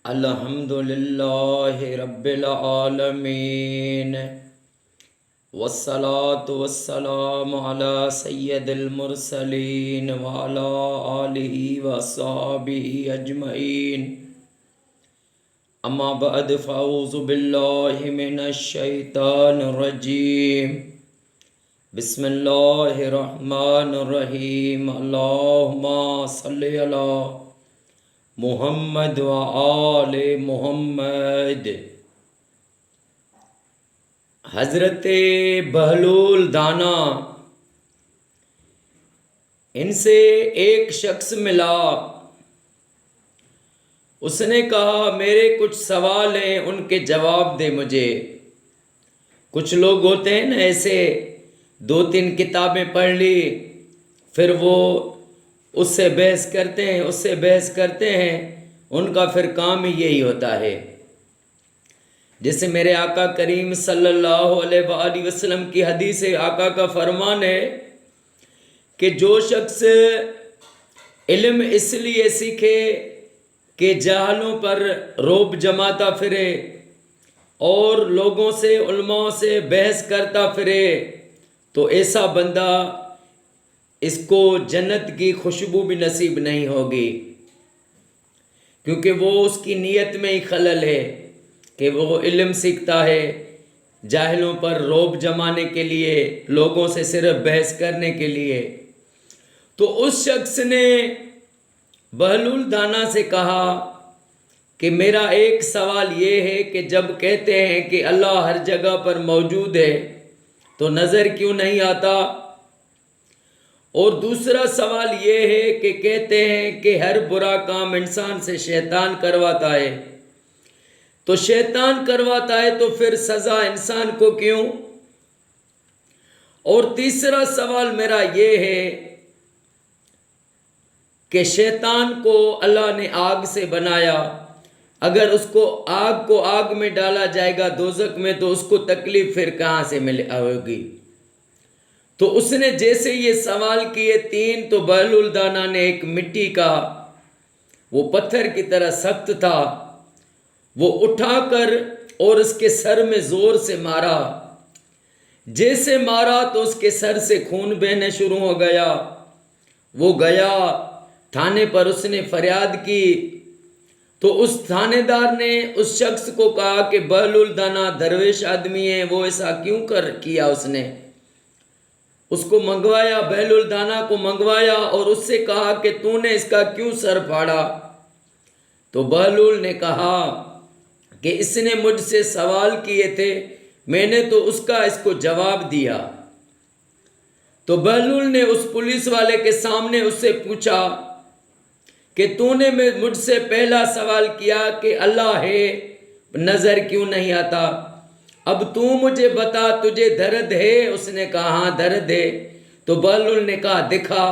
الحمد للہ رب العالمین والصلاة والسلام علی سید المرسلین وعلی آلہ وصحبہ اجمعین اما بعد فاعوذ باللہ من الشیطان الرجیم بسم اللہ الرحمن الرحیم اللہم صلی علی محمد و آل محمد۔ حضرت بہلول دانا، ان سے ایک شخص ملا، اس نے کہا میرے کچھ سوال ہیں، ان کے جواب دے مجھے۔ کچھ لوگ ہوتے ہیں نا ایسے، 2-3 کتابیں پڑھ لی، پھر وہ اس سے بحث کرتے ہیں، ان کا پھر کام ہی یہی ہوتا ہے۔ جیسے میرے آقا کریم صلی اللہ علیہ وآلہ وسلم کی حدیث ہے، آقا کا فرمان ہے کہ جو شخص علم اس لیے سیکھے کہ جاہلوں پر رعب جماتا پھرے اور لوگوں سے علماء سے بحث کرتا پھرے، تو ایسا بندہ اس کو جنت کی خوشبو بھی نصیب نہیں ہوگی، کیونکہ وہ اس کی نیت میں ہی خلل ہے کہ وہ علم سیکھتا ہے جاہلوں پر رعب جمانے کے لیے، لوگوں سے صرف بحث کرنے کے لیے۔ تو اس شخص نے بہلول دانا سے کہا کہ میرا ایک سوال یہ ہے کہ جب کہتے ہیں کہ اللہ ہر جگہ پر موجود ہے تو نظر کیوں نہیں آتا؟ اور دوسرا سوال یہ ہے کہ کہتے ہیں کہ ہر برا کام انسان سے شیطان کرواتا ہے، تو شیطان کرواتا ہے تو پھر سزا انسان کو کیوں؟ اور تیسرا سوال میرا یہ ہے کہ شیطان کو اللہ نے آگ سے بنایا، اگر اس کو آگ میں ڈالا جائے گا دوزخ میں، تو اس کو تکلیف پھر کہاں سے ہوگی؟ تو اس نے جیسے یہ سوال کیے 3، تو بہلول دانا نے ایک مٹی کا، وہ پتھر کی طرح سخت تھا، وہ اٹھا کر اور اس کے سر میں زور سے مارا۔ جیسے مارا تو اس کے سر سے خون بہنے شروع ہو گیا۔ وہ گیا تھانے پر، اس نے فریاد کی، تو اس تھانے دار نے اس شخص کو کہا کہ بہلول دانا درویش آدمی ہے، وہ ایسا کیوں کیا؟ اس کو منگوایا، بہلول دانا کو منگوایا اور اس سے کہا کہ تو نے اس کا کیوں سر پھاڑا؟ تو بہلول نے کہا کہ اس نے مجھ سے سوال کیے تھے، میں نے تو اس کو جواب دیا۔ تو بہلول نے اس پولیس والے کے سامنے اس سے پوچھا کہ تو نے مجھ سے پہلا سوال کیا کہ اللہ ہے، نظر کیوں نہیں آتا؟ اب تو مجھے بتا تجھے درد ہے؟ اس نے کہا ہاں درد ہے۔ تو بہلول نے کہا دکھا۔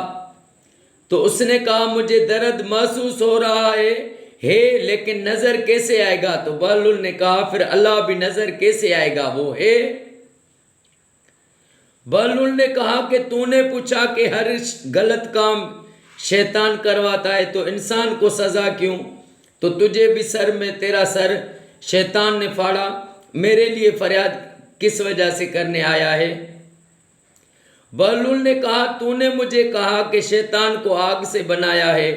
تو اس نے کہا مجھے درد محسوس ہو رہا ہے لیکن نظر کیسے آئے گا؟ تو بہلول نے کہا پھر اللہ بھی نظر کیسے آئے گا؟ وہ ہے۔ بہلول نے کہا کہ تو نے پوچھا کہ ہر غلط کام شیطان کرواتا ہے تو انسان کو سزا کیوں؟ تو تجھے بھی سر میں تیرا سر شیطان نے پھاڑا، میرے لیے فریاد کس وجہ سے کرنے آیا ہے؟ بہلول نے کہا تو نے مجھے کہا کہ شیطان کو آگ سے بنایا ہے،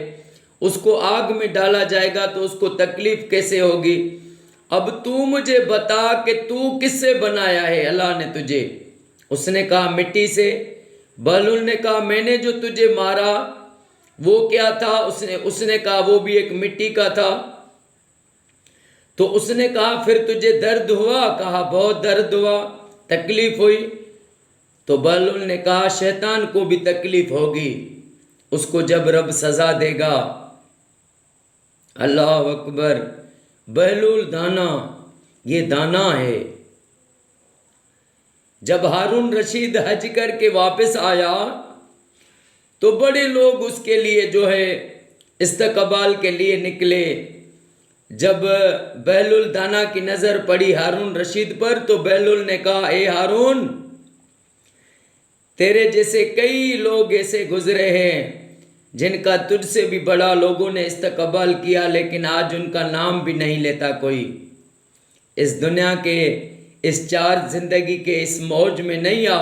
اس کو آگ میں ڈالا جائے گا تو اس کو تکلیف کیسے ہوگی؟ اب تو مجھے بتا کہ تو کس سے بنایا ہے اللہ نے تجھے؟ اس نے کہا مٹی سے۔ بہلول نے کہا میں نے جو تجھے مارا وہ کیا تھا؟ اس نے کہا وہ بھی ایک مٹی کا تھا۔ تو اس نے کہا پھر تجھے درد ہوا؟ کہا بہت درد ہوا، تکلیف ہوئی۔ تو بہلول نے کہا شیطان کو بھی تکلیف ہوگی، اس کو جب رب سزا دے گا۔ اللہ اکبر! بہلول دانا، یہ دانا ہے۔ جب ہارون رشید حج کر کے واپس آیا تو بڑے لوگ اس کے لیے جو ہے استقبال کے لیے نکلے۔ جب بہلول دانا کی نظر پڑی ہارون رشید پر تو بہلول نے کہا اے ہارون، تیرے جیسے کئی لوگ ایسے گزرے ہیں جن کا تجھ سے بھی بڑا لوگوں نے استقبال کیا، لیکن آج ان کا نام بھی نہیں لیتا کوئی۔ اس دنیا کے اس چار زندگی کے اس موج میں نہیں آ۔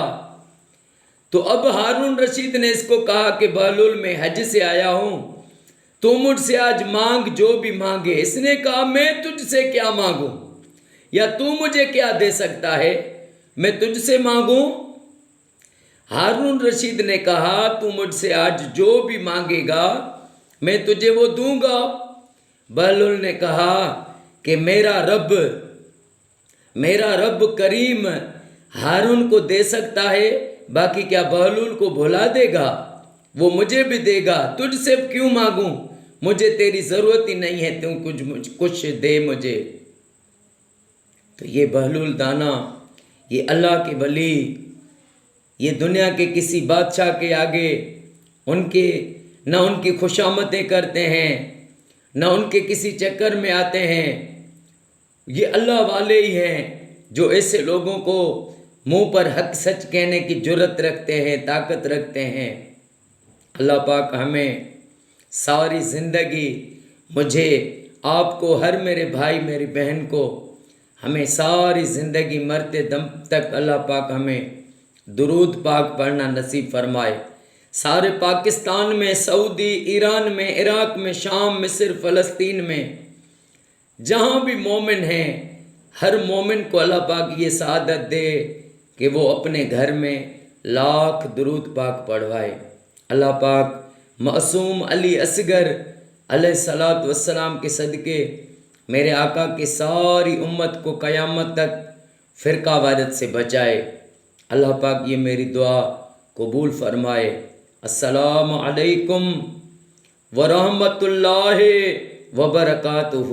تو اب ہارون رشید نے اس کو کہا کہ بہلول میں حج سے آیا ہوں، تو مجھ سے آج مانگ جو بھی مانگے۔ اس نے کہا میں تجھ سے کیا مانگوں، یا تو مجھے کیا دے سکتا ہے، میں تجھ سے مانگوں؟ ہارون رشید نے کہا تو مجھ سے آج جو بھی مانگے گا میں تجھے وہ دوں گا۔ بہلول نے کہا کہ میرا رب کریم ہارون کو دے سکتا ہے، باقی کیا بہلول کو بھلا دے گا؟ وہ مجھے بھی دے گا، تجھ سے کیوں مانگوں؟ مجھے تیری ضرورت ہی نہیں ہے، تم کچھ دے مجھے۔ تو یہ بہلول دانا، یہ اللہ کے ولی، یہ دنیا کے کسی بادشاہ کے آگے نہ ان کی خوشامدیں کرتے ہیں، نہ ان کے کسی چکر میں آتے ہیں۔ یہ اللہ والے ہی ہیں جو ایسے لوگوں کو منہ پر حق سچ کہنے کی جرت رکھتے ہیں، طاقت رکھتے ہیں۔ اللہ پاک ہمیں ساری زندگی، مجھے، آپ کو، ہر میرے بھائی میری بہن کو، ہمیں ساری زندگی مرتے دم تک اللہ پاک ہمیں درود پاک پڑھنا نصیب فرمائے۔ سارے پاکستان میں، سعودی، ایران میں، عراق میں، شام، مصر، فلسطین میں، جہاں بھی مومن ہیں، ہر مومن کو اللہ پاک یہ سعادت دے کہ وہ اپنے گھر میں لاکھ درود پاک پڑھوائے۔ اللہ پاک معصوم علی اصغر علیہ الصلاۃ والسلام کے صدقے میرے آقا کی ساری امت کو قیامت تک فرقہ وحدت سے بچائے۔ اللہ پاک یہ میری دعا قبول فرمائے۔ السلام علیکم ورحمۃ اللہ وبرکاتہ۔